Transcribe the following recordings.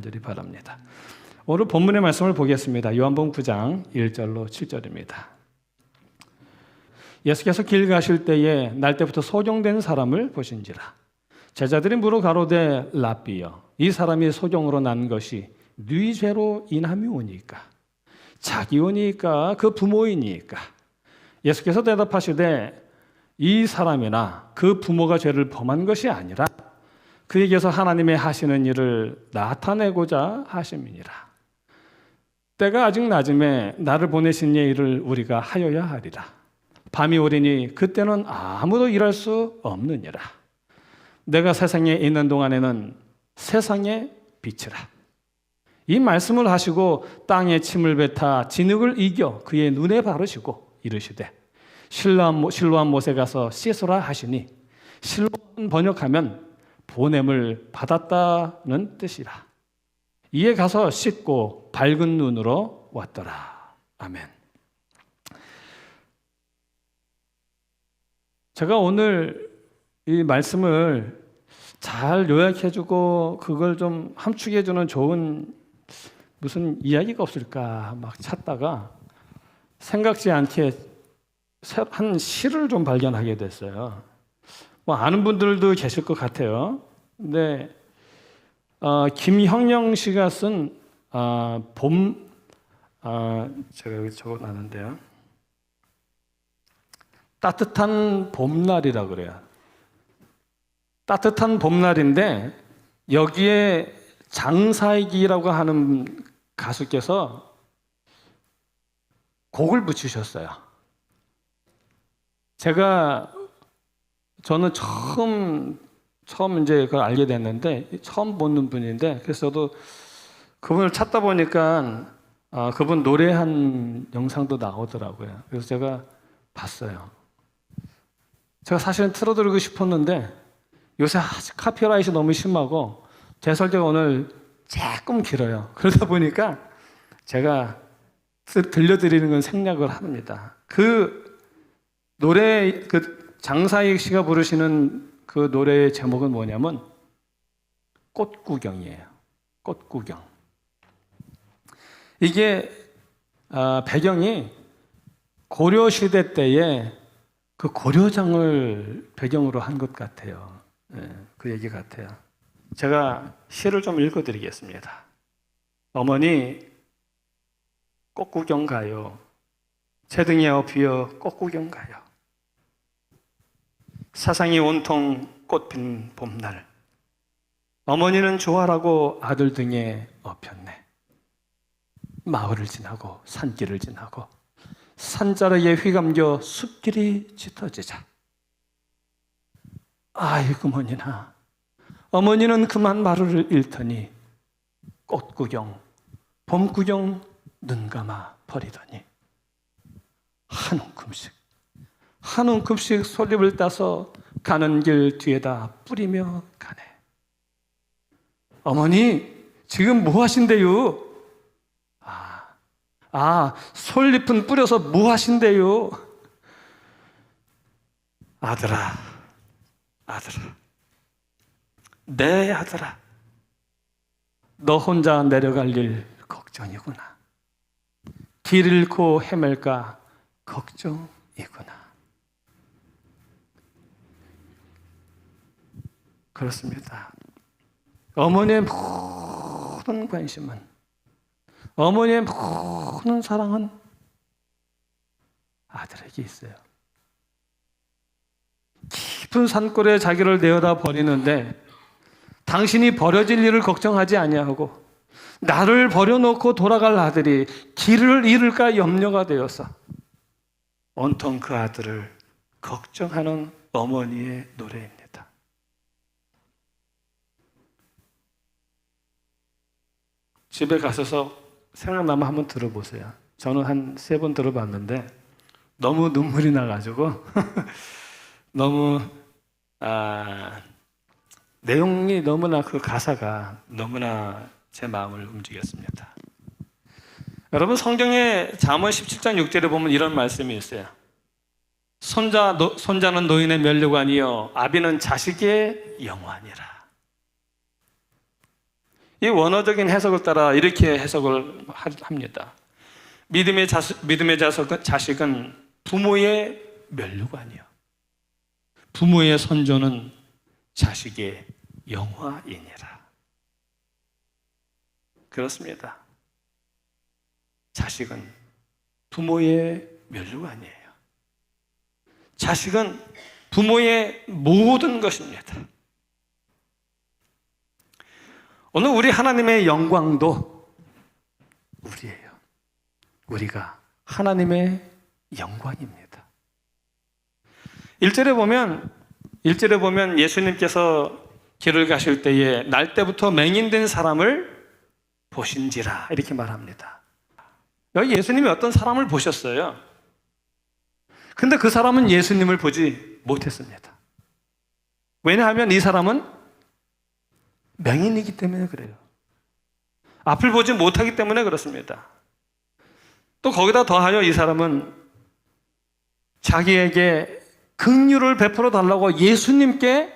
간절히 바랍니다. 오늘 본문의 말씀을 보겠습니다. 요한복음 9장 1절로 7절입니다. 예수께서 길 가실 때에 날 때부터 소경된 사람을 보신지라. 제자들이 물어 가로되 랍비여, 이 사람이 소경으로 난 것이 네 죄로 인함이 오니까, 자기 오니까 그 부모이니까. 예수께서 대답하시되 이 사람이나 그 부모가 죄를 범한 것이 아니라 그에게서 하나님의 하시는 일을 나타내고자 하심이니라. 때가 아직 낮음에 나를 보내신 이의 일을 우리가 하여야 하리라. 밤이 오리니 그때는 아무도 일할 수 없느니라. 내가 세상에 있는 동안에는 세상의 빛이라. 이 말씀을 하시고 땅에 침을 뱉어 진흙을 이겨 그의 눈에 바르시고 이르시되 실로암 못에 가서 씻으라 하시니, 실로암 번역하면 보냄을 받았다는 뜻이라. 이에 가서 씻고 밝은 눈으로 왔더라. 아멘. 제가 오늘 이 말씀을 잘 요약해주고 그걸 좀 함축해주는 좋은 무슨 이야기가 없을까 막 찾다가 생각지 않게 한 시를 좀 발견하게 됐어요. 뭐 아는 분들도 계실 것 같아요. 근데 김형영 씨가 쓴 제가 여기 적어놨는데요. 따뜻한 봄날이라 그래요. 따뜻한 봄날인데 여기에 장사익이라고 하는 가수께서 곡을 붙이셨어요. 저는 처음 이제 그걸 알게 됐는데, 처음 보는 분인데, 그래서 저도 그분을 찾다 보니까 그분 노래한 영상도 나오더라고요. 그래서 제가 봤어요. 제가 사실은 틀어드리고 싶었는데 요새 카피라이트 너무 심하고 제 설교가 오늘 조금 길어요. 그러다 보니까 제가 들려드리는 건 생략을 합니다. 그 노래, 그 장사익 씨가 부르시는 그 노래의 제목은 뭐냐면 꽃구경이에요. 꽃구경. 이게 배경이 고려시대 때에 그 고려장을 배경으로 한 것 같아요. 그 얘기 같아요. 제가 시를 좀 읽어드리겠습니다. 어머니 꽃구경 가요. 재등에 업히어 꽃구경 가요. 사상이 온통 꽃핀 봄날, 어머니는 좋아라고 아들 등에 업혔네. 마을을 지나고 산길을 지나고 산자락에 휘감겨 숲길이 짙어지자, 아이고 어머니나, 어머니는 그만 말을 잃더니 꽃구경 봄구경 눈 감아 버리더니 한 움큼씩 솔잎을 따서 가는 길 뒤에다 뿌리며 가네. 어머니 지금 뭐 하신대요? 솔잎은 뿌려서 뭐 하신대요? 아들아, 내 아들아, 너 혼자 내려갈 일 걱정이구나. 길 잃고 헤맬까 걱정이구나. 그렇습니다. 어머니의 모든 관심은, 어머니의 모든 사랑은 아들에게 있어요. 깊은 산골에 자기를 내어다 버리는데 당신이 버려질 일을 걱정하지 아니하고 나를 버려놓고 돌아갈 아들이 길을 잃을까 염려가 되어서 온통 그 아들을 걱정하는 어머니의 노래입니다. 집에 가셔서 생각나면 한번 들어보세요. 저는 한 3번 들어봤는데 너무 눈물이 나가지고 너무 내용이 너무나, 그 가사가 너무나 제 마음을 움직였습니다. 여러분, 성경의 잠언 17장 6절에 보면 이런 말씀이 있어요. 손자는 노인의 면류관이요 아비는 자식의 영화니라. 이 원어적인 해석을 따라 이렇게 해석을 합니다. 믿음의 자식은 부모의 면류관이요, 부모의 선조는 자식의 영화이니라. 그렇습니다. 자식은 부모의 면류관이에요. 자식은 부모의 모든 것입니다. 오늘 우리 하나님의 영광도 우리예요. 우리가 하나님의 영광입니다. 1절에 보면 예수님께서 길을 가실 때에 날 때부터 맹인된 사람을 보신지라 이렇게 말합니다. 여기 예수님이 어떤 사람을 보셨어요. 근데 그 사람은 예수님을 보지 못했습니다. 왜냐하면 이 사람은 맹인이기 때문에 그래요. 앞을 보지 못하기 때문에 그렇습니다. 또 거기다 더하여 이 사람은 자기에게 긍휼을 베풀어 달라고 예수님께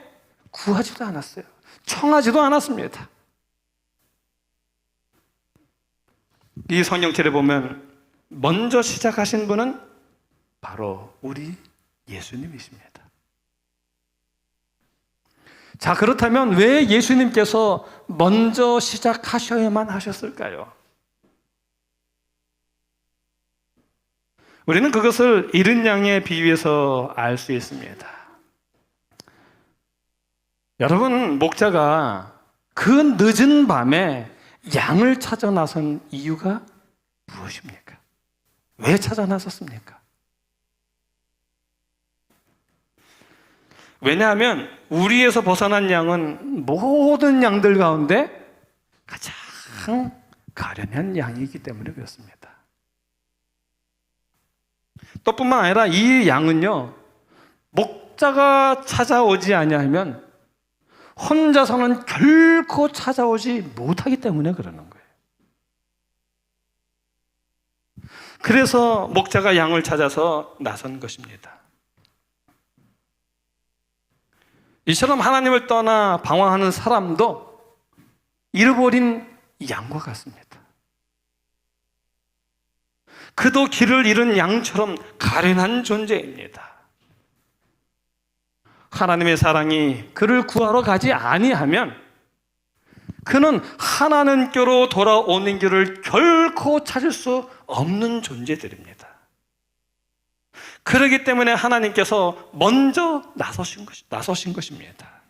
구하지도 않았어요. 청하지도 않았습니다. 이 성경책에 보면 먼저 시작하신 분은 바로 우리 예수님이십니다. 자, 그렇다면 왜 예수님께서 먼저 시작하셔야만 하셨을까요? 우리는 그것을 이른 양에 비유해서 알 수 있습니다. 여러분, 목자가 그 늦은 밤에 양을 찾아 나선 이유가 무엇입니까? 왜 찾아 나섰습니까? 왜냐하면 우리에서 벗어난 양은 모든 양들 가운데 가장 가련한 양이기 때문에 그렇습니다. 또 뿐만 아니라 이 양은요, 목자가 찾아오지 아니하면 혼자서는 결코 찾아오지 못하기 때문에 그러는 거예요. 그래서 목자가 양을 찾아서 나선 것입니다. 이처럼 하나님을 떠나 방황하는 사람도 잃어버린 양과 같습니다. 그도 길을 잃은 양처럼 가련한 존재입니다. 하나님의 사랑이 그를 구하러 가지 아니하면 그는 하나님께로 돌아오는 길을 결코 찾을 수 없는 존재들입니다. 그렇기 때문에 하나님께서 먼저 나서신 것입니다.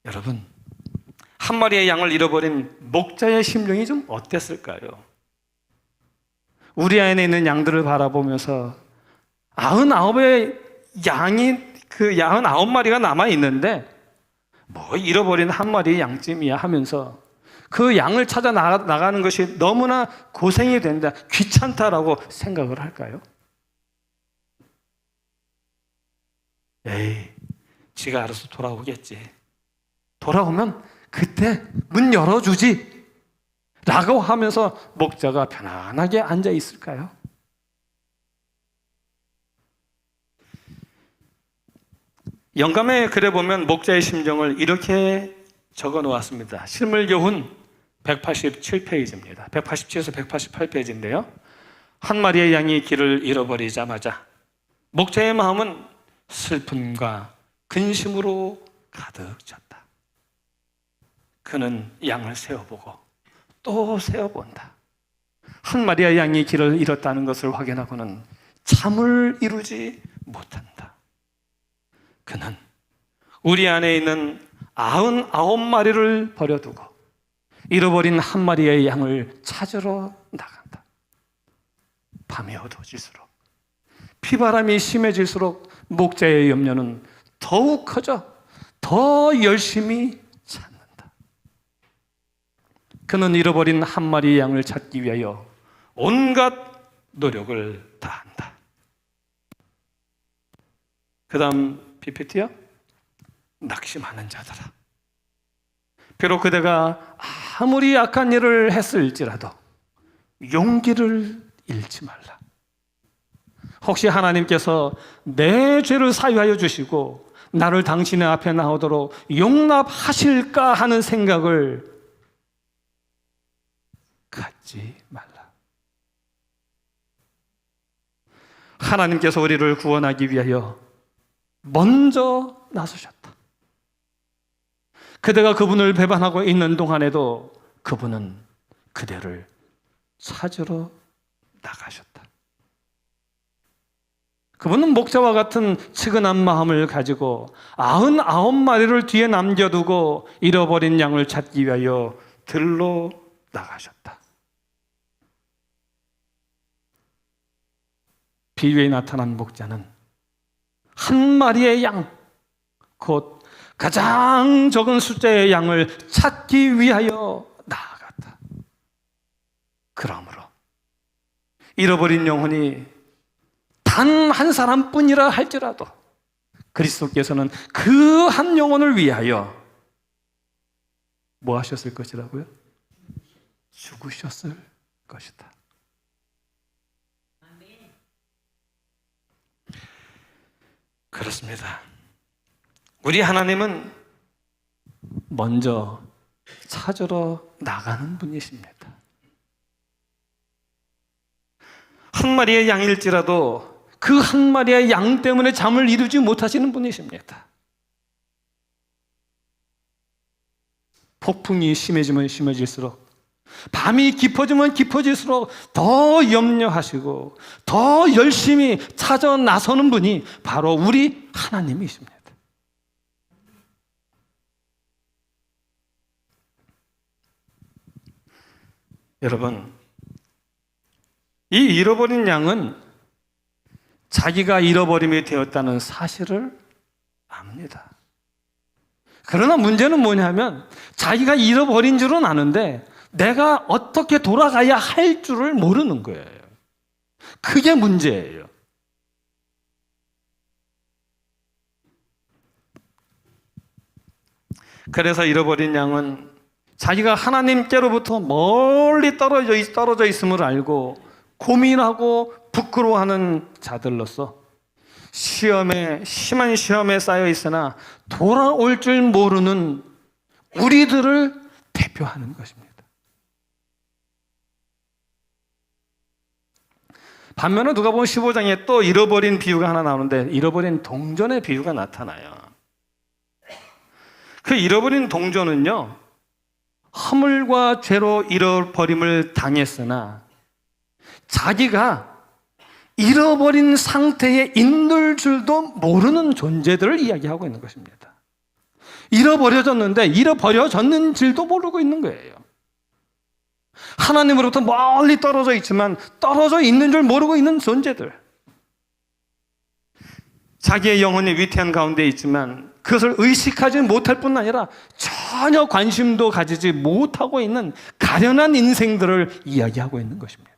여러분, 한 마리의 양을 잃어버린 목자의 심령이 좀 어땠을까요? 우리 안에 있는 양들을 바라보면서 99의 양이, 그 99마리가 남아있는데 뭐 잃어버린 한 마리의 양쯤이야 하면서 그 양을 찾아 나가는 것이 너무나 고생이 된다, 귀찮다라고 생각을 할까요? 에이, 지가 알아서 돌아오겠지. 돌아오면 그때 문 열어주지 라고 하면서 목자가 편안하게 앉아 있을까요? 영감의 글에 보면 목자의 심정을 이렇게 적어 놓았습니다. 실물교훈 187페이지입니다. 187에서 188페이지인데요. 한 마리의 양이 길을 잃어버리자마자 목자의 마음은 슬픔과 근심으로 가득 찼다. 그는 양을 세어보고 또 세어본다. 한 마리의 양이 길을 잃었다는 것을 확인하고는 잠을 이루지 못한다. 그는 우리 안에 있는 99마리를 버려두고 잃어버린 한 마리의 양을 찾으러 나간다. 밤이 어두워질수록, 피바람이 심해질수록 목자의 염려는 더욱 커져 더 열심히 찾는다. 그는 잃어버린 한 마리의 양을 찾기 위하여 온갖 노력을 다한다. 그 다음 PPT요. 낙심하는 자들아, 비록 그대가 아무리 약한 일을 했을지라도 용기를 잃지 말라. 혹시 하나님께서 내 죄를 사유하여 주시고 나를 당신의 앞에 나오도록 용납하실까 하는 생각을 찾지 말라. 하나님께서 우리를 구원하기 위하여 먼저 나서셨다. 그대가 그분을 배반하고 있는 동안에도 그분은 그대를 찾으러 나가셨다. 그분은 목자와 같은 측은한 마음을 가지고 99마리를 뒤에 남겨두고 잃어버린 양을 찾기 위하여 들로 나가셨다. 비유에 나타난 목자는 한 마리의 양, 곧 가장 적은 숫자의 양을 찾기 위하여 나아갔다. 그러므로 잃어버린 영혼이 단 한 사람뿐이라 할지라도 그리스도께서는 그 한 영혼을 위하여 뭐 하셨을 것이라고요? 죽으셨을 것이다. 그렇습니다. 우리 하나님은 먼저 찾으러 나가는 분이십니다. 한 마리의 양일지라도 그 한 마리의 양 때문에 잠을 이루지 못하시는 분이십니다. 폭풍이 심해지면 심해질수록, 밤이 깊어지면 깊어질수록 더 염려하시고 더 열심히 찾아 나서는 분이 바로 우리 하나님이십니다. 여러분, 이 잃어버린 양은 자기가 잃어버림이 되었다는 사실을 압니다. 그러나 문제는 뭐냐면 자기가 잃어버린 줄은 아는데 내가 어떻게 돌아가야 할 줄을 모르는 거예요. 그게 문제예요. 그래서 잃어버린 양은 자기가 하나님께로부터 멀리 떨어져 있음을 알고 고민하고 부끄러워하는 자들로서 심한 시험에 쌓여 있으나 돌아올 줄 모르는 우리들을 대표하는 것입니다. 반면에 누가복음 15장에 또 잃어버린 비유가 하나 나오는데 잃어버린 동전의 비유가 나타나요. 그 잃어버린 동전은요, 허물과 죄로 잃어버림을 당했으나 자기가 잃어버린 상태에 있는 줄도 모르는 존재들을 이야기하고 있는 것입니다. 잃어버려졌는 줄도 모르고 있는 거예요. 하나님으로부터 멀리 떨어져 있지만 떨어져 있는 줄 모르고 있는 존재들. 자기의 영혼이 위태한 가운데 있지만 그것을 의식하지 못할 뿐 아니라 전혀 관심도 가지지 못하고 있는 가련한 인생들을 이야기하고 있는 것입니다.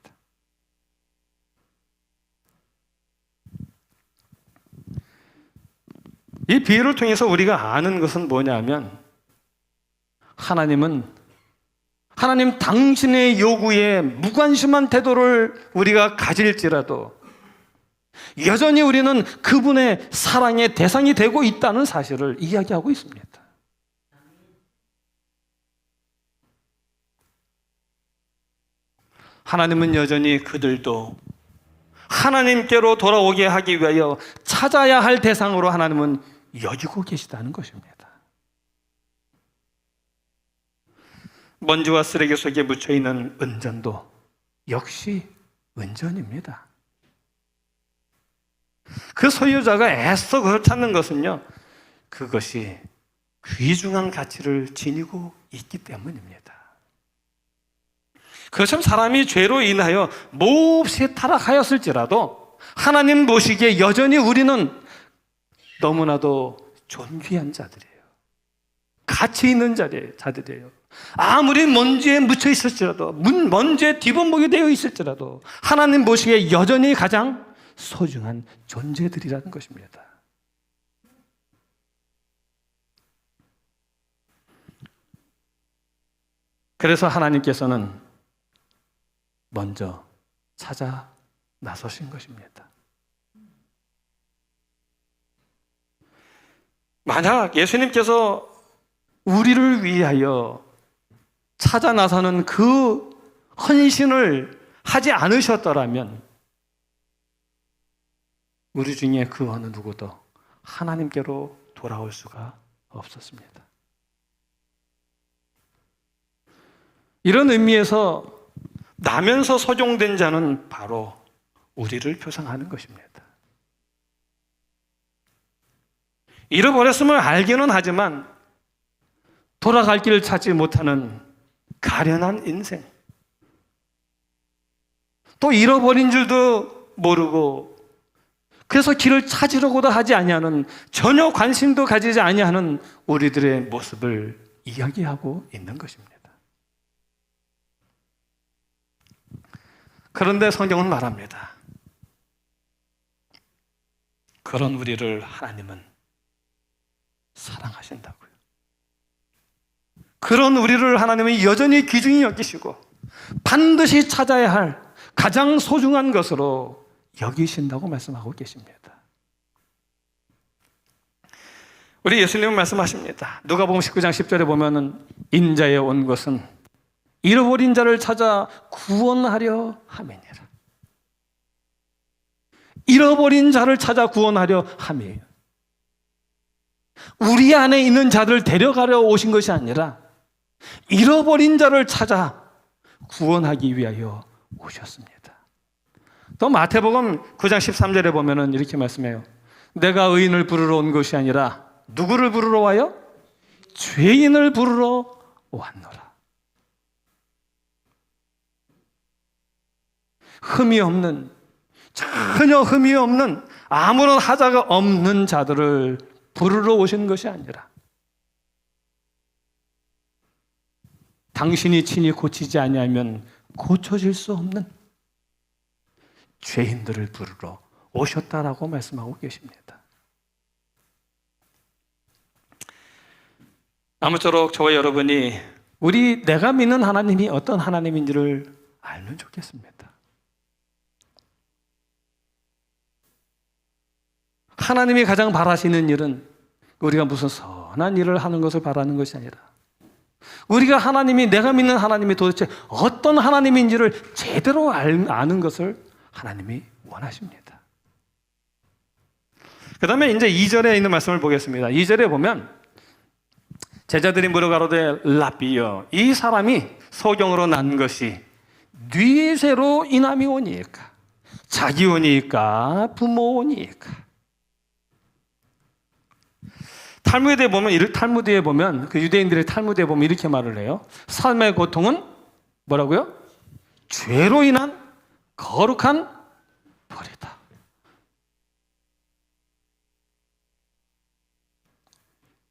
이 비유를 통해서 우리가 아는 것은 뭐냐면 하나님 당신의 요구에 무관심한 태도를 우리가 가질지라도 여전히 우리는 그분의 사랑의 대상이 되고 있다는 사실을 이야기하고 있습니다. 하나님은 여전히 그들도 하나님께로 돌아오게 하기 위하여 찾아야 할 대상으로 하나님은 여기고 계시다는 것입니다. 먼지와 쓰레기 속에 묻혀있는 은전도 역시 은전입니다. 그 소유자가 애써 그걸 찾는 것은요, 그것이 귀중한 가치를 지니고 있기 때문입니다. 그것처럼 사람이 죄로 인하여 몹시 타락하였을지라도 하나님 보시기에 여전히 우리는 너무나도 존귀한 자들이에요. 가치 있는 자들이에요. 아무리 먼지에 묻혀 있을지라도, 먼지에 뒤범벅이 되어 있을지라도 하나님 보시기에 여전히 가장 소중한 존재들이라는 것입니다. 그래서 하나님께서는 먼저 찾아 나서신 것입니다. 만약 예수님께서 우리를 위하여 찾아 나서는 그 헌신을 하지 않으셨더라면 우리 중에 그 어느 누구도 하나님께로 돌아올 수가 없었습니다. 이런 의미에서 나면서 소종된 자는 바로 우리를 표상하는 것입니다. 잃어버렸음을 알기는 하지만 돌아갈 길을 찾지 못하는 가련한 인생, 또 잃어버린 줄도 모르고 그래서 길을 찾으려고도 하지 아니하는, 전혀 관심도 가지지 아니하는 우리들의 모습을 이야기하고 있는 것입니다. 그런데 성경은 말합니다. 그런 우리를 하나님은 사랑하신다고요. 그런 우리를 하나님은 여전히 귀중히 여기시고 반드시 찾아야 할 가장 소중한 것으로 여기신다고 말씀하고 계십니다. 우리 예수님은 말씀하십니다. 누가복음 19장 10절에 보면은 인자에 온 것은 잃어버린 자를 찾아 구원하려 함이니라. 잃어버린 자를 찾아 구원하려 함이에요. 우리 안에 있는 자들을 데려가려 오신 것이 아니라 잃어버린 자를 찾아 구원하기 위하여 오셨습니다. 또 마태복음 9장 13절에 보면은 이렇게 말씀해요. 내가 의인을 부르러 온 것이 아니라 누구를 부르러 와요? 죄인을 부르러 왔노라. 흠이 없는, 전혀 흠이 없는, 아무런 하자가 없는 자들을 부르러 오신 것이 아니라 당신이 친히 고치지 아니하면 고쳐질 수 없는 죄인들을 부르러 오셨다라고 말씀하고 계십니다. 아무쪼록 저와 여러분이 내가 믿는 하나님이 어떤 하나님인지를 알면 좋겠습니다. 하나님이 가장 바라시는 일은 우리가 무슨 선한 일을 하는 것을 바라는 것이 아니라 우리가 내가 믿는 하나님이 도대체 어떤 하나님인지를 제대로 아는 것을 하나님이 원하십니다. 그 다음에 이제 2절에 있는 말씀을 보겠습니다. 2절에 보면 제자들이 물어가로되 라비여, 이 사람이 소경으로 난 것이 뉘세로 인함이 오니까, 자기 오니까, 부모 오니까. 탈무드에 보면 그 유대인들의 탈무드에 보면 이렇게 말을 해요. 삶의 고통은 뭐라고요? 죄로 인한 거룩한 벌이다.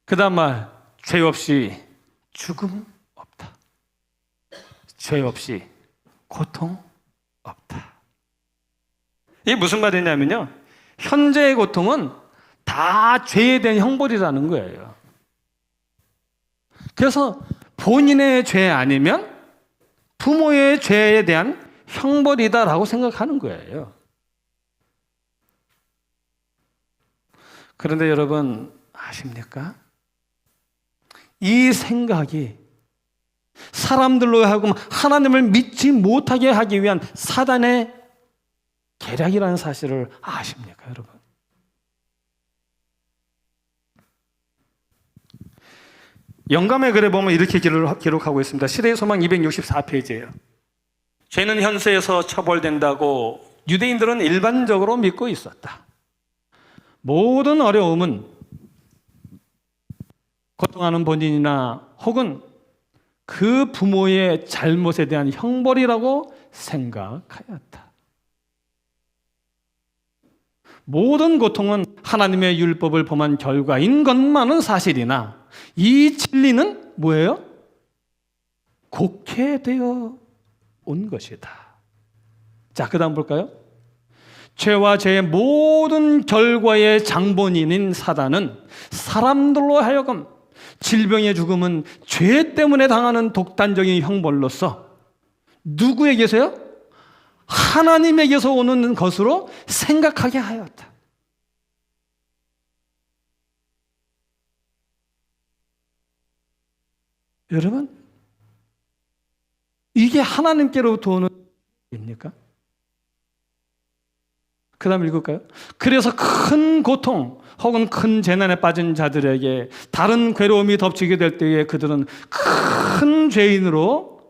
그 다음 말, 죄 없이 죽음 없다. 죄 없이 고통 없다. 이게 무슨 말이냐면요, 현재의 고통은 다 죄에 대한 형벌이라는 거예요. 그래서 본인의 죄 아니면 부모의 죄에 대한 형벌이다라고 생각하는 거예요. 그런데 여러분 아십니까? 이 생각이 사람들로 하여금 하나님을 믿지 못하게 하기 위한 사단의 계략이라는 사실을 아십니까, 여러분? 영감의 글에 보면 이렇게 기록하고 있습니다. 시대의 소망 264페이지예요. 죄는 현세에서 처벌된다고 유대인들은 일반적으로 믿고 있었다. 모든 어려움은 고통하는 본인이나 혹은 그 부모의 잘못에 대한 형벌이라고 생각하였다. 모든 고통은 하나님의 율법을 범한 결과인 것만은 사실이나 이 진리는 뭐예요? 곡해되어 온 것이다. 자, 그 다음 볼까요? 죄와 죄의 모든 결과의 장본인인 사단은 사람들로 하여금 질병의 죽음은 죄 때문에 당하는 독단적인 형벌로서 누구에게서요? 하나님에게서 오는 것으로 생각하게 하였다. 여러분, 이게 하나님께로부터 오는 입니까? 그 다음 읽을까요? 그래서 큰 고통 혹은 큰 재난에 빠진 자들에게 다른 괴로움이 덮치게 될 때에 그들은 큰 죄인으로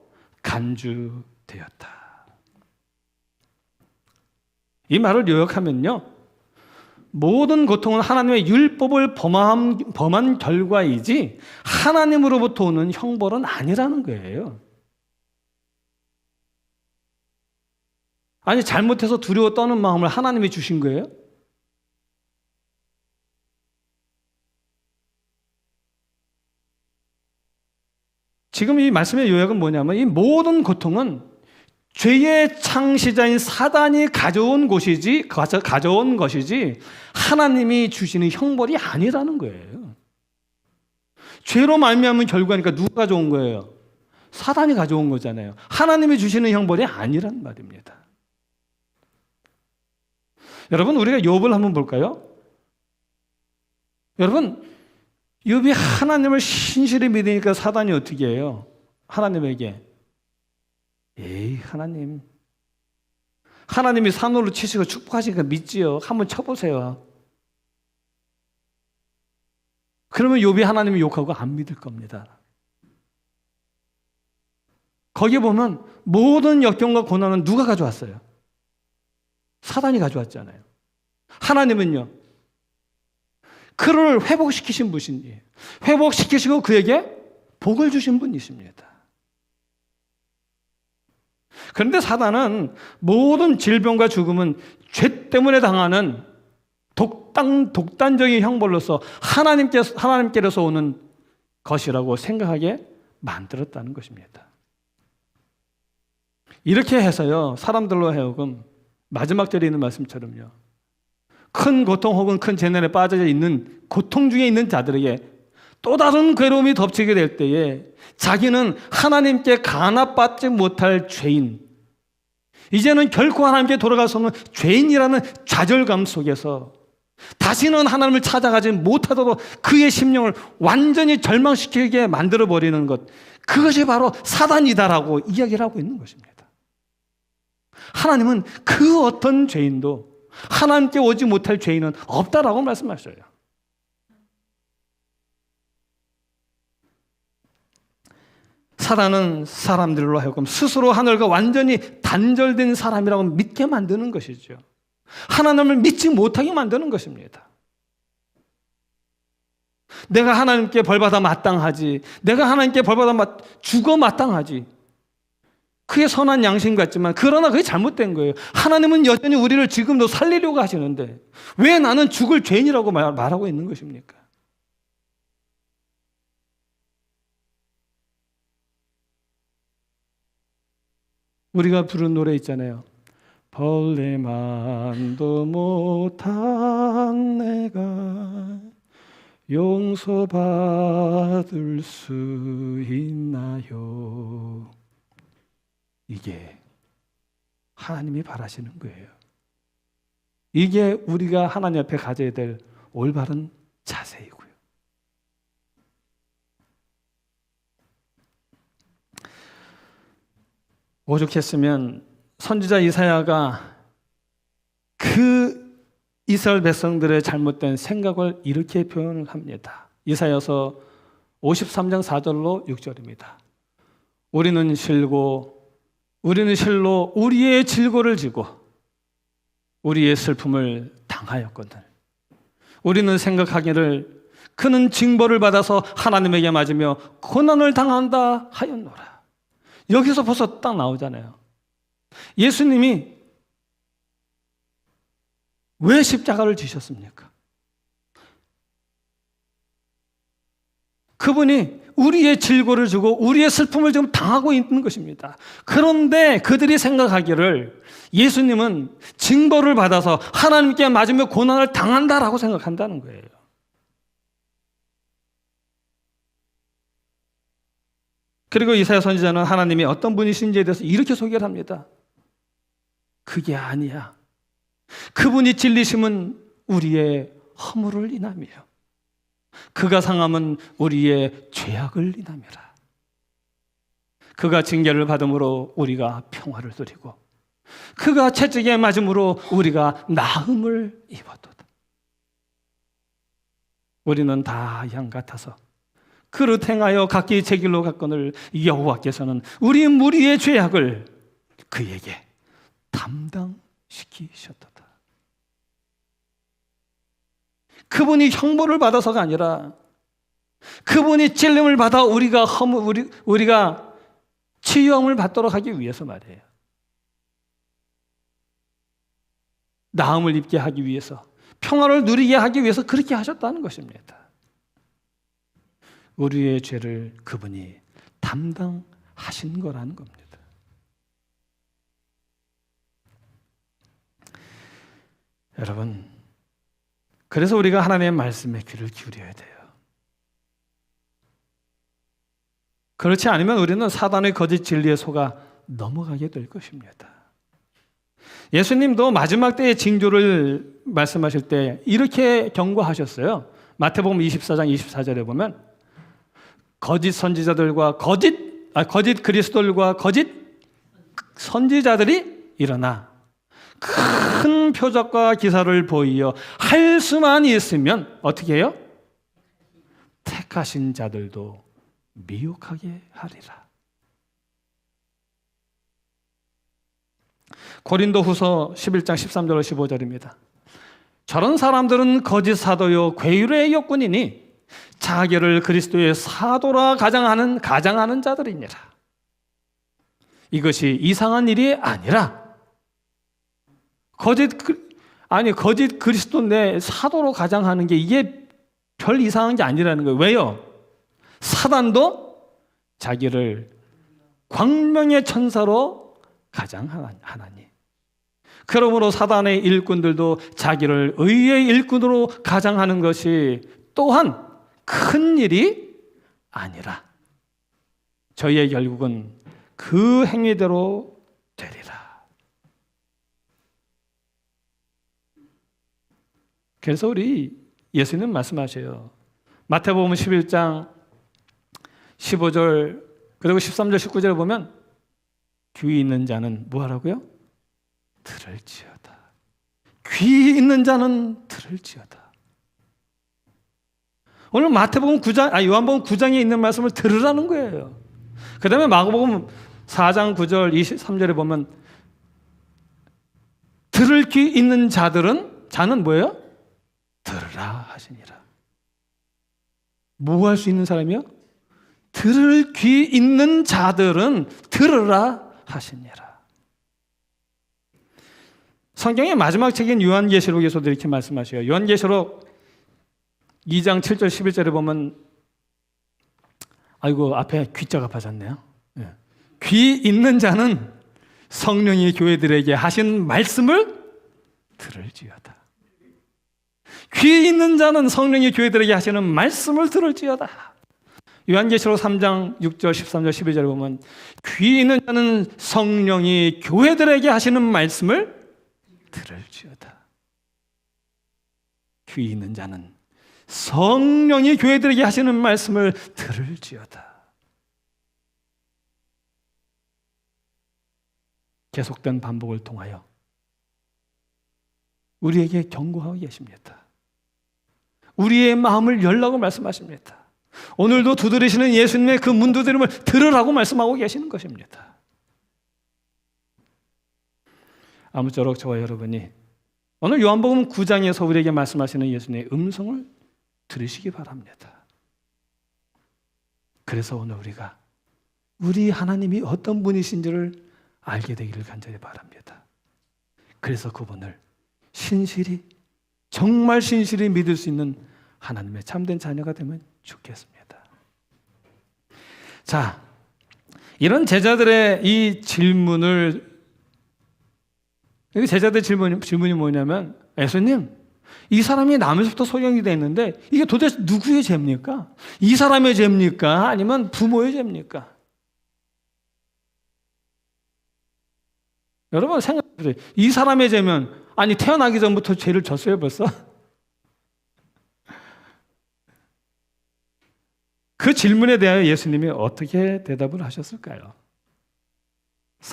간주되었다. 이 말을 요약하면요, 모든 고통은 하나님의 율법을 범한 결과이지 하나님으로부터 오는 형벌은 아니라는 거예요. 아니, 잘못해서 두려워 떠는 마음을 하나님이 주신 거예요? 지금 이 말씀의 요약은 뭐냐면, 이 모든 고통은 죄의 창시자인 사단이 가져온 것이지 하나님이 주시는 형벌이 아니라는 거예요. 죄로 말미암은 결과니까 누가 가져온 거예요? 사단이 가져온 거잖아요. 하나님이 주시는 형벌이 아니란 말입니다. 여러분, 우리가 욥을 한번 볼까요? 여러분, 욥이 하나님을 신실히 믿으니까 사단이 어떻게 해요? 하나님에게 에이, 하나님이 산으로 치시고 축복하시니까 믿지요. 한번 쳐보세요. 그러면 욥이 하나님을 욕하고 안 믿을 겁니다. 거기에 보면 모든 역경과 고난은 누가 가져왔어요? 사단이 가져왔잖아요. 하나님은요, 그를 회복시키신 분이에요. 회복시키시고 그에게 복을 주신 분이십니다. 그런데 사단은 모든 질병과 죽음은 죄 때문에 당하는 독단적인 형벌로서 하나님께로서 오는 것이라고 생각하게 만들었다는 것입니다. 이렇게 해서요, 사람들로 하여금 마지막 절에 있는 말씀처럼요, 큰 고통 혹은 큰 재난에 빠져 있는 고통 중에 있는 자들에게 또 다른 괴로움이 덮치게 될 때에 자기는 하나님께 간합받지 못할 죄인, 이제는 결코 하나님께 돌아갈 수 없는 죄인이라는 좌절감 속에서 다시는 하나님을 찾아가지 못하도록 그의 심령을 완전히 절망시키게 만들어버리는 것, 그것이 바로 사단이다라고 이야기를 하고 있는 것입니다. 하나님은 그 어떤 죄인도, 하나님께 오지 못할 죄인은 없다라고 말씀하셔요. 사단은 사람들로 하여금 스스로 하늘과 완전히 단절된 사람이라고 믿게 만드는 것이죠. 하나님을 믿지 못하게 만드는 것입니다. 내가 하나님께 벌받아 마땅하지, 내가 하나님께 벌받아 죽어 마땅하지, 그게 선한 양심 같지만 그러나 그게 잘못된 거예요. 하나님은 여전히 우리를 지금도 살리려고 하시는데 왜 나는 죽을 죄인이라고 말하고 있는 것입니까? 우리가 부른 노래 있잖아요. 벌레만도 못한 내가 용서받을 수 있나요? 이게 하나님이 바라시는 거예요. 이게 우리가 하나님 앞에 가져야 될 올바른 자세이고요. 오죽했으면 선지자 이사야가 그 이스라엘 백성들의 잘못된 생각을 이렇게 표현을 합니다. 이사야서 53장 4절로 6절입니다. 우리는 실로 우리의 질고를 지고 우리의 슬픔을 당하였거든. 우리는 생각하기를 그는 징벌을 받아서 하나님에게 맞으며 고난을 당한다 하였노라. 여기서 벌써 딱 나오잖아요. 예수님이 왜 십자가를 지셨습니까? 그분이 우리의 질고를 주고 우리의 슬픔을 지금 당하고 있는 것입니다. 그런데 그들이 생각하기를 예수님은 징벌을 받아서 하나님께 맞으며 고난을 당한다라고 생각한다는 거예요. 그리고 이사야 선지자는 하나님이 어떤 분이신지에 대해서 이렇게 소개를 합니다. 그게 아니야. 그분이 찔리심은 우리의 허물을 인하며 그가 상함은 우리의 죄악을 인하며라. 그가 징계를 받음으로 우리가 평화를 누리고 그가 채찍에 맞음으로 우리가 나음을 입었도다. 우리는 다 양 같아서 그릇 행하여 각기 제 길로 갔거늘 여호와께서는 우리 무리의 죄악을 그에게 담당시키셨도다. 그분이 형벌을 받아서가 아니라 그분이 찔림을 받아 우리가 치유함을 받도록 하기 위해서 말이에요. 나음을 입게 하기 위해서, 평화를 누리게 하기 위해서 그렇게 하셨다는 것입니다. 우리의 죄를 그분이 담당하신 거라는 겁니다. 여러분, 그래서 우리가 하나님의 말씀에 귀를 기울여야 돼요. 그렇지 않으면 우리는 사단의 거짓 진리에 속아 넘어가게 될 것입니다. 예수님도 마지막 때의 징조를 말씀하실 때 이렇게 경고하셨어요. 마태복음 24장 24절에 보면 거짓 선지자들과 거짓 그리스도들과 거짓 선지자들이 일어나 큰 표적과 기사를 보이어 할 수만 있으면 어떻게 해요? 택하신 자들도 미혹하게 하리라. 고린도후서 11장 13절 15절입니다. 저런 사람들은 거짓 사도요 괴율의 역군이니 자기를 그리스도의 사도라 가장하는 자들이니라. 이것이 이상한 일이 아니라 거짓 그리스도 내 사도로 가장하는 게 이게 별 이상한 게 아니라는 거예요. 왜요? 사단도 자기를 광명의 천사로 가장하나니. 그러므로 사단의 일꾼들도 자기를 의의 일꾼으로 가장하는 것이 또한 큰 일이 아니라 저희의 결국은 그 행위대로 되리라. 그래서 우리 예수님 말씀하셔요. 마태복음 11장 15절 그리고 13절 19절을 보면 귀 있는 자는 뭐 하라고요? 들을지어다. 귀 있는 자는 들을지어다. 오늘 마태복음 9장, 요한복음 9장에 있는 말씀을 들으라는 거예요. 그 다음에 마가복음 4장 9절 23절에 보면 들을 귀 있는 자는 뭐예요? 들으라 하시니라. 뭐 할 수 있는 사람이요? 들을 귀 있는 자들은 들으라 하시니라. 성경의 마지막 책인 요한계시록에서도 이렇게 말씀하셔요. 요한계시록 2장 7절 11절에 보면 아이고 앞에 귀자가 빠졌네요. 귀 있는 자는 성령이 교회들에게 하신 말씀을 들을지어다. 귀 있는 자는 성령이 교회들에게 하시는 말씀을 들을지어다. 요한계시록 3장 6절 13절 12절에 보면 귀 있는 자는 성령이 교회들에게 하시는 말씀을 들을지어다. 귀 있는 자는 성령이 교회들에게 하시는 말씀을 들을지어다. 계속된 반복을 통하여 우리에게 경고하고 계십니다. 우리의 마음을 열라고 말씀하십니다. 오늘도 두드리시는 예수님의 그 문 두드림을 들으라고 말씀하고 계시는 것입니다. 아무쪼록 저와 여러분이 오늘 요한복음 9장에서 우리에게 말씀하시는 예수님의 음성을 들으시기 바랍니다. 그래서 오늘 우리가 우리 하나님이 어떤 분이신지를 알게 되기를 간절히 바랍니다. 그래서 그분을 신실히 정말 신실히 믿을 수 있는 하나님의 참된 자녀가 되면 좋겠습니다. 자, 이런 제자들의 이 질문을 제자들의 질문이 뭐냐면 예수님, 이 사람이 나면서부터 소경이 됐는데 이게 도대체 누구의 죄입니까? 이 사람의 죄입니까? 아니면 부모의 죄입니까? 여러분 생각해보세요. 이 사람의 죄면 아니 태어나기 전부터 죄를 졌어요 벌써? 그 질문에 대하여 예수님이 어떻게 대답을 하셨을까요?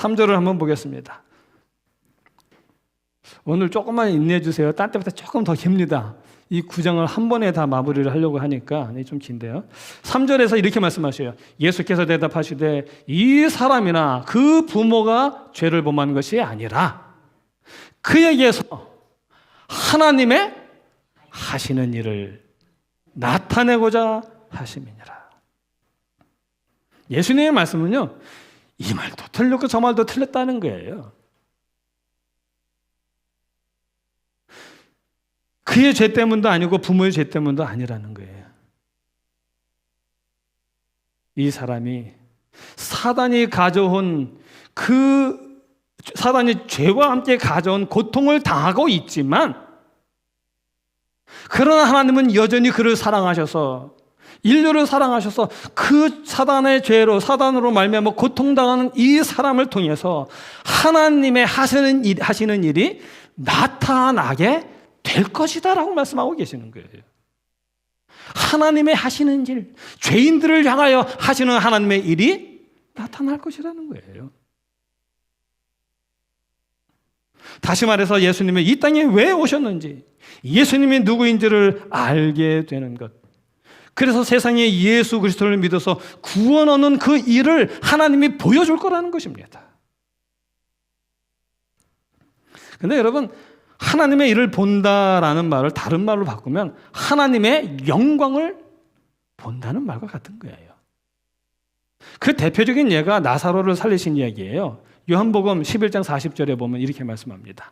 3절을 한번 보겠습니다. 오늘 조금만 인내해 주세요. 딴 때보다 조금 더 깁니다. 이 9장을 한 번에 다 마무리를 하려고 하니까 좀 긴데요. 3절에서 이렇게 말씀하셔요. 예수께서 대답하시되 이 사람이나 그 부모가 죄를 범한 것이 아니라 그에게서 하나님의 하시는 일을 나타내고자 하심이니라. 예수님의 말씀은요, 이 말도 틀렸고 저 말도 틀렸다는 거예요. 그의 죄 때문도 아니고 부모의 죄 때문도 아니라는 거예요. 이 사람이 사단이 죄와 함께 가져온 고통을 당하고 있지만, 그러나 하나님은 여전히 그를 사랑하셔서, 인류를 사랑하셔서 그 사단으로 말미암아 고통당하는 이 사람을 통해서 하나님의 하시는 일이 나타나게 될 것이다 라고 말씀하고 계시는 거예요. 하나님의 하시는 일, 죄인들을 향하여 하시는 하나님의 일이 나타날 것이라는 거예요. 다시 말해서 예수님이 이 땅에 왜 오셨는지, 예수님이 누구인지를 알게 되는 것, 그래서 세상에 예수 그리스도를 믿어서 구원 얻는 그 일을 하나님이 보여줄 거라는 것입니다. 그런데 여러분, 하나님의 일을 본다라는 말을 다른 말로 바꾸면 하나님의 영광을 본다는 말과 같은 거예요. 그 대표적인 예가 나사로를 살리신 이야기예요. 요한복음 11장 40절에 보면 이렇게 말씀합니다.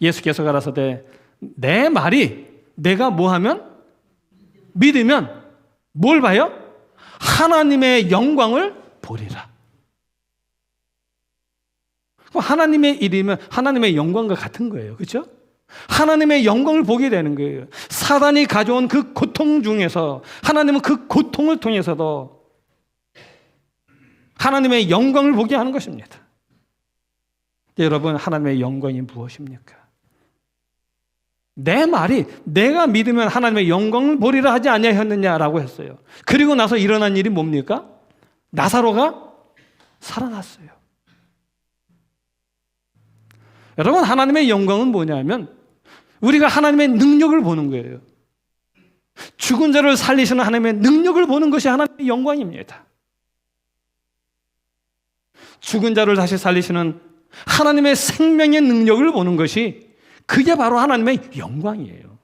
예수께서 가라사대 내 말이 내가 뭐하면? 믿으면 뭘 봐요? 하나님의 영광을 보리라. 하나님의 일이면 하나님의 영광과 같은 거예요. 그렇죠? 하나님의 영광을 보게 되는 거예요. 사단이 가져온 그 고통 중에서 하나님은 그 고통을 통해서도 하나님의 영광을 보게 하는 것입니다. 여러분, 하나님의 영광이 무엇입니까? 내 말이 내가 믿으면 하나님의 영광을 보리라 하지 아니하였느냐라고 했어요. 그리고 나서 일어난 일이 뭡니까? 나사로가 살아났어요. 여러분, 하나님의 영광은 뭐냐면 우리가 하나님의 능력을 보는 거예요. 죽은 자를 살리시는 하나님의 능력을 보는 것이 하나님의 영광입니다. 죽은 자를 다시 살리시는 하나님의 생명의 능력을 보는 것이, 그게 바로 하나님의 영광이에요.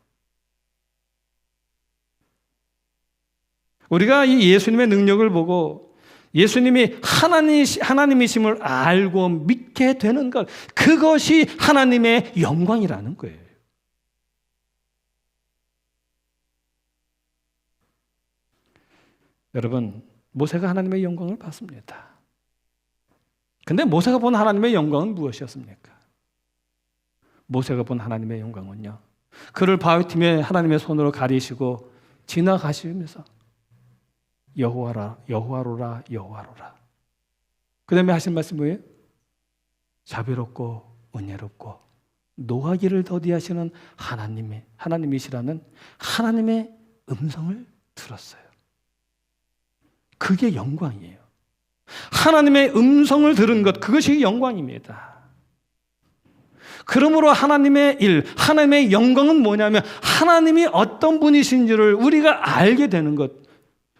우리가 이 예수님의 능력을 보고 예수님이 하나님이심을 알고 믿게 되는 것, 그것이 하나님의 영광이라는 거예요. 여러분, 모세가 하나님의 영광을 봤습니다. 근데 모세가 본 하나님의 영광은 무엇이었습니까? 모세가 본 하나님의 영광은요, 그를 바위틈에 하나님의 손으로 가리시고 지나가시면서 여호와라, 여호와로라, 여호와로라. 그 다음에 하신 말씀 뭐예요? 자비롭고 은혜롭고 노하기를 더디하시는 하나님이시라는 하나님의 음성을 들었어요. 그게 영광이에요. 하나님의 음성을 들은 것, 그것이 영광입니다. 그러므로 하나님의 일, 하나님의 영광은 뭐냐면 하나님이 어떤 분이신지를 우리가 알게 되는 것,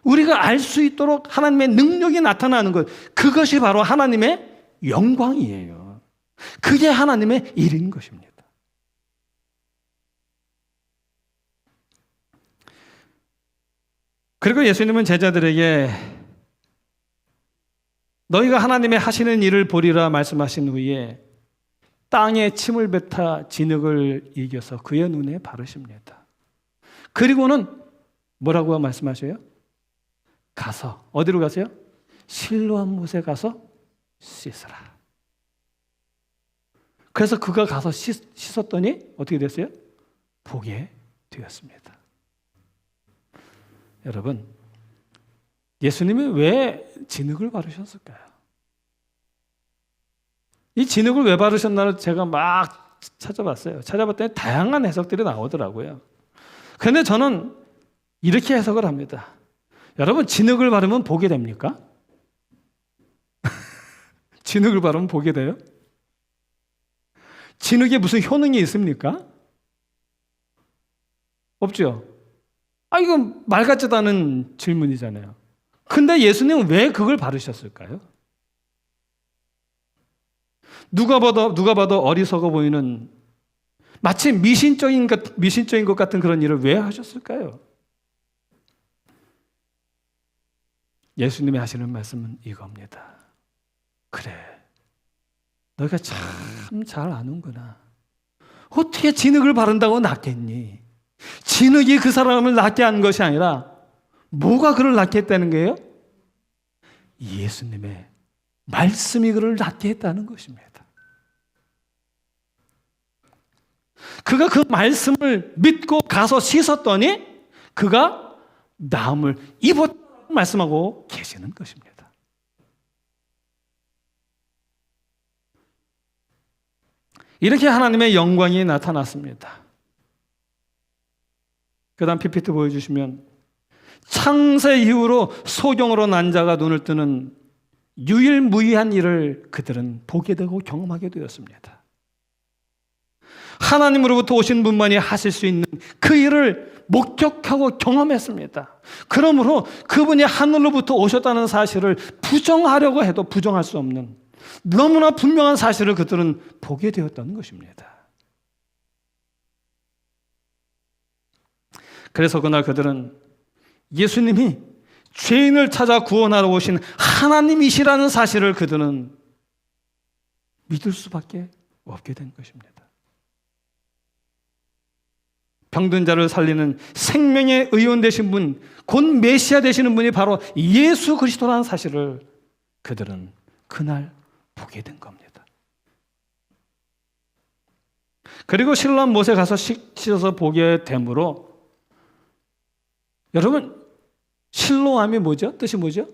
우리가 알 수 있도록 하나님의 능력이 나타나는 것, 그것이 바로 하나님의 영광이에요. 그게 하나님의 일인 것입니다. 그리고 예수님은 제자들에게 너희가 하나님의 하시는 일을 보리라 말씀하신 후에 땅에 침을 뱉어 진흙을 이겨서 그의 눈에 바르십니다. 그리고는 뭐라고 말씀하셔요? 가서, 어디로 가세요? 실로암 못에 가서 씻으라. 그래서 그가 가서 씻었더니 어떻게 됐어요? 보게 되었습니다. 여러분, 예수님이 왜 진흙을 바르셨을까요? 이 진흙을 왜 바르셨나를 제가 막 찾아봤어요. 찾아봤더니 다양한 해석들이 나오더라고요. 그런데 저는 이렇게 해석을 합니다. 여러분, 진흙을 바르면 보게 됩니까? 진흙을 바르면 보게 돼요? 진흙에 무슨 효능이 있습니까? 없죠? 이건 말 같지도 않은 질문이잖아요. 근데 예수님은 왜 그걸 바르셨을까요? 누가 봐도 어리석어 보이는 마치 미신적인 것 같은 그런 일을 왜 하셨을까요? 예수님이 하시는 말씀은 이겁니다. 그래, 너희가 참 잘 아는구나. 어떻게 진흙을 바른다고 낫겠니? 진흙이 그 사람을 낫게 한 것이 아니라 뭐가 그를 낫게 했다는 거예요? 예수님의 말씀이 그를 낫게 했다는 것입니다. 그가 그 말씀을 믿고 가서 씻었더니 그가 나음을 입었다고 말씀하고 계시는 것입니다. 이렇게 하나님의 영광이 나타났습니다. 그 다음 PPT 보여주시면 창세 이후로 소경으로 난 자가 눈을 뜨는 유일무이한 일을 그들은 보게 되고 경험하게 되었습니다. 하나님으로부터 오신 분만이 하실 수 있는 그 일을 목격하고 경험했습니다. 그러므로 그분이 하늘로부터 오셨다는 사실을 부정하려고 해도 부정할 수 없는 너무나 분명한 사실을 그들은 보게 되었다는 것입니다. 그래서 그날 그들은 예수님이 죄인을 찾아 구원하러 오신 하나님이시라는 사실을 그들은 믿을 수밖에 없게 된 것입니다. 병든 자를 살리는 생명의 의원 되신 분, 곧 메시아 되시는 분이 바로 예수 그리스도라는 사실을 그들은 그날 보게 된 겁니다. 그리고 신랑 못에 가서 씻어서 보게 되므로, 여러분, 실로암이 뭐죠? 뜻이 뭐죠?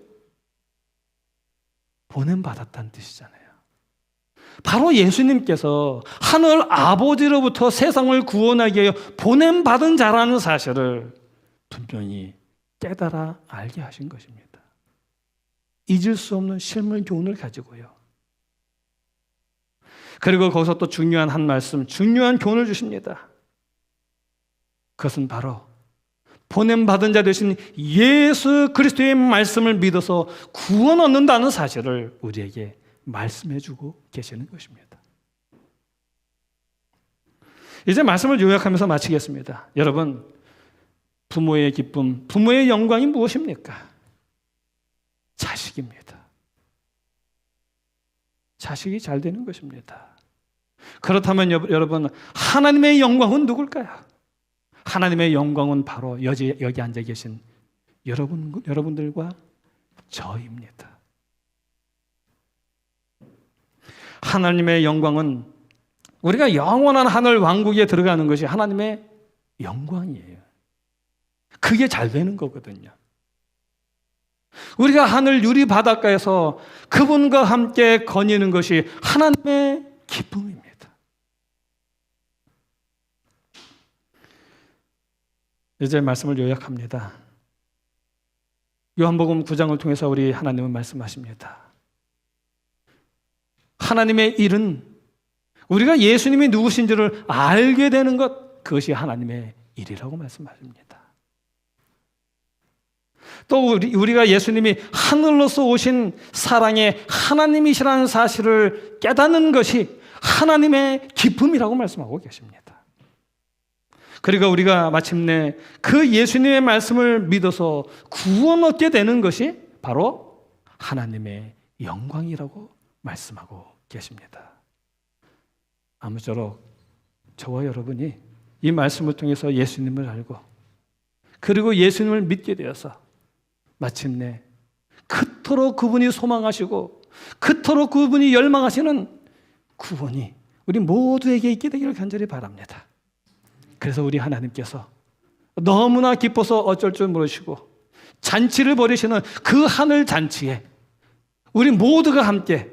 보냄받았다는 뜻이잖아요. 바로 예수님께서 하늘 아버지로부터 세상을 구원하기 위해 보냄받은 자라는 사실을 분명히 깨달아 알게 하신 것입니다. 잊을 수 없는 실물 교훈을 가지고요. 그리고 거기서 또 중요한 한 말씀, 중요한 교훈을 주십니다. 그것은 바로 보냄받은 자 되신 예수 그리스도의 말씀을 믿어서 구원 얻는다는 사실을 우리에게 말씀해 주고 계시는 것입니다. 이제 말씀을 요약하면서 마치겠습니다. 여러분, 부모의 기쁨, 부모의 영광이 무엇입니까? 자식입니다. 자식이 잘 되는 것입니다. 그렇다면 여러분, 하나님의 영광은 누굴까요? 하나님의 영광은 바로 여기 앉아 계신 여러분들과 저입니다. 하나님의 영광은 우리가 영원한 하늘 왕국에 들어가는 것이 하나님의 영광이에요. 그게 잘 되는 거거든요. 우리가 하늘 유리 바닷가에서 그분과 함께 거니는 것이 하나님의 기쁨입니다. 이제 말씀을 요약합니다. 요한복음 9장을 통해서 우리 하나님은 말씀하십니다. 하나님의 일은 우리가 예수님이 누구신지를 알게 되는 것, 그것이 하나님의 일이라고 말씀하십니다. 또 우리가 예수님이 하늘로서 오신 사랑의 하나님이시라는 사실을 깨닫는 것이 하나님의 기쁨이라고 말씀하고 계십니다. 그리고 우리가 마침내 그 예수님의 말씀을 믿어서 구원 얻게 되는 것이 바로 하나님의 영광이라고 말씀하고 계십니다. 아무쪼록 저와 여러분이 이 말씀을 통해서 예수님을 알고 그리고 예수님을 믿게 되어서 마침내 그토록 그분이 소망하시고 그토록 그분이 열망하시는 구원이 우리 모두에게 있게 되기를 간절히 바랍니다. 그래서 우리 하나님께서 너무나 기뻐서 어쩔 줄 모르시고 잔치를 벌이시는 그 하늘 잔치에 우리 모두가 함께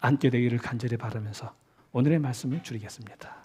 앉게 되기를 간절히 바라면서 오늘의 말씀을 줄이겠습니다.